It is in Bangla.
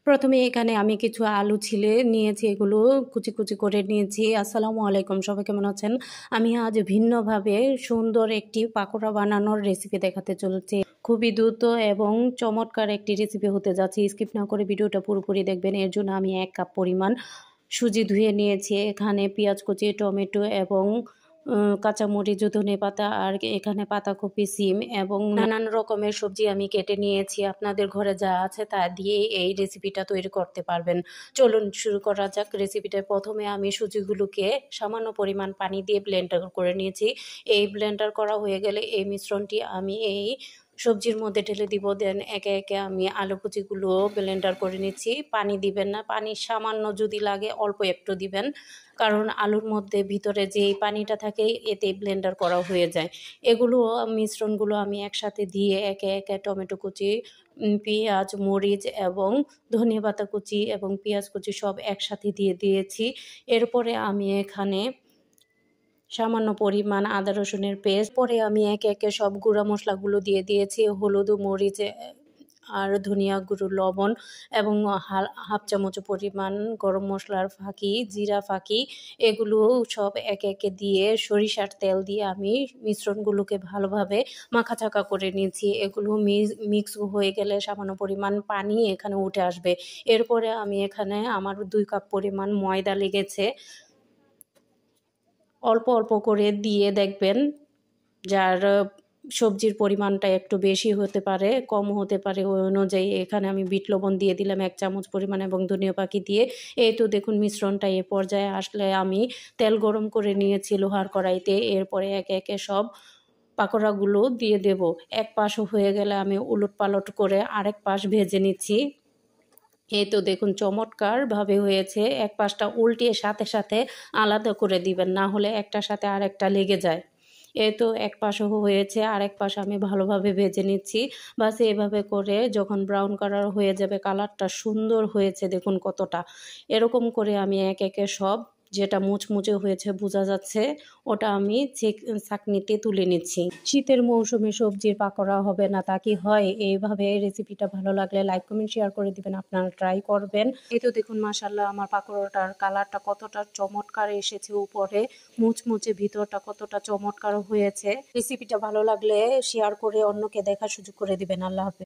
প্রথমে এখানে আমি কিছু আলু ছিলে নিয়েছি, এগুলো কুচি কুচি করে নিয়েছি। আসসালামু আলাইকুম, সবাই কেমন আছেন? আমি আজ ভিন্নভাবে সুন্দর একটি পাকোড়া বানানোর রেসিপি দেখাতে চলেছি। খুবই দ্রুত এবং চমৎকার একটি রেসিপি হতে যাচ্ছে। স্কিপ না করে ভিডিওটা পুরোপুরি দেখবেন। এর জন্য আমি 1 কাপ পরিমাণ সুজি ধুয়ে নিয়েছি। এখানে পেঁয়াজ কুচি, টমেটো এবং কাঁচামরিচ, ধনেপাতা আর এখানে পাতাকপি, সিম এবং নানান রকমের সবজি আমি কেটে নিয়েছি। আপনাদের ঘরে যা আছে তা দিয়ে এই রেসিপিটা তৈরি করতে পারবেন। চলুন শুরু করা যাক রেসিপিটা। প্রথমে আমি সুজিগুলোকে সামান্য পরিমাণ পানি দিয়ে ব্লেন্ডার করে নিয়েছি। এই ব্লেন্ডার করা হয়ে গেলে এই মিশ্রণটি আমি এই সবজির মধ্যে ঢেলে দিব। দেন একে একে আমি আলু কুচিগুলো ব্লেন্ডার করে নিচ্ছি। পানি দিবেন না, পানি সামান্য যদি লাগে অল্প একটু দিবেন, কারণ আলুর মধ্যে ভিতরে যে পানিটা থাকে এতে ব্লেন্ডার করা হয়ে যায়। এগুলো মিশ্রণগুলো আমি একসাথে দিয়ে একে একে টমেটো কুচি, পেঁয়াজ, মরিচ এবং ধনিয়া কুচি এবং পেঁয়াজ কুচি সব একসাথে দিয়ে দিয়েছি। এরপরে আমি এখানে সামান্য পরিমাণ আদা রসুনের পেস্ট, পরে আমি একে একে সব গুঁড়া মশলাগুলো দিয়ে দিয়েছি। হলুদ, মরিচ আর ধনিয়া গুঁড়ো, লবণ এবং হাফ চামচ পরিমাণ গরম মশলার ফাঁকি, জিরা ফাঁকি, এগুলো সব একে একে দিয়ে সরিষার তেল দিয়ে আমি মিশ্রণগুলোকে ভালোভাবে মাখাচাকা করে নিয়েছি। এগুলো মিক্স হয়ে গেলে সামান্য পরিমাণ পানি এখানে উঠে আসবে। এরপরে আমি এখানে আমার 2 কাপ পরিমাণ ময়দা লেগেছে। অল্প অল্প করে দিয়ে দেখবেন, যার সবজির পরিমাণটা একটু বেশি হতে পারে, কম হতে পারে, ওই অনুযায়ী এখানে আমি বিট লবণ দিয়ে দিলাম 1 চামচ পরিমাণ এবং ধনিয়া পাখি দিয়ে। এই তো দেখুন মিশ্রণটা এ পর্যায়ে আসলে আমি তেল গরম করে নিয়েছি লোহার কড়াইতে। এরপরে একে একে সব পাকোড়াগুলো দিয়ে দেব। এক পাশ হয়ে গেলে আমি উলট পালট করে আরেক পাশ ভেজে নিচ্ছি। এই তো দেখুন চমৎকারভাবে হয়েছে। এক পাশটা উল্টিয়ে সাথে সাথে আলাদা করে দিবেন, না হলে একটার সাথে আরেকটা লেগে যায়। এই তো এক পাশও হয়েছে, আরেক পাশ আমি ভালোভাবে ভেজে নিচ্ছি। বাস এভাবে করে যখন ব্রাউন কালার হয়ে যাবে, কালারটা সুন্দর হয়েছে দেখুন কতটা। এরকম করে আমি এক একে সব, যেটা মুচমুচে হয়েছে বোঝা যাচ্ছে, ওটা আমি ছাঁকনিতে তুলে নিচ্ছি। শীতের মৌসুমে সবজির পাকোড়া হবে না তা কি হয়? এইভাবে রেসিপিটা ভালো লাগলে লাইক, কমেন্ট, শেয়ার করে দিবেন। আপনারা ট্রাই করবেন। এই তো দেখুন মাশাআল্লাহ আমার পাকোড়াটার কালারটা কতটা চমৎকার এসেছে, উপরে মুচমুচে, ভিতরটা কতটা চমৎকার হয়েছে। রেসিপিটা ভালো লাগলে শেয়ার করে অন্যকে দেখার সুযোগ করে দিবেন। আল্লাহ হাফেজ।